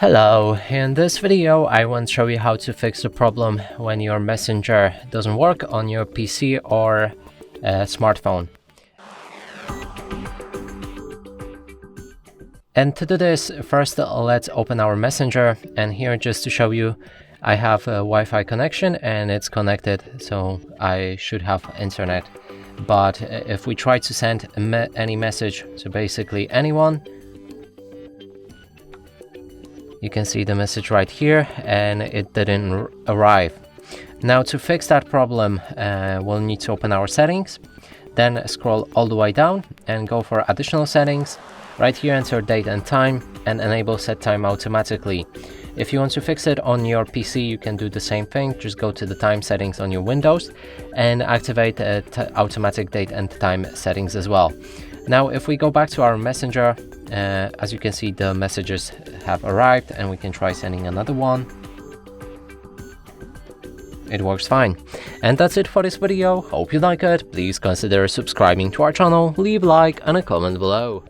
Hello, in this video I want to show you how to fix the problem when your messenger doesn't work on your PC or smartphone. And to do this, first let's open our messenger, and here just to show you I have a Wi-Fi connection and it's connected, so I should have internet. But if we try to send any message to basically anyone, you can see the message right here and it didn't arrive. Now to fix that problem, we'll need to open our settings, then scroll all the way down and go for additional settings. Right here enter date and time and enable set time automatically. If you want to fix it on your PC, you can do the same thing. Just go to the time settings on your Windows and activate automatic date and time settings as well. Now if we go back to our messenger, as you can see the messages have arrived and we can try sending another one. It works fine. And that's it for this video. Hope you like it. Please consider subscribing to our channel, leave a like and a comment below.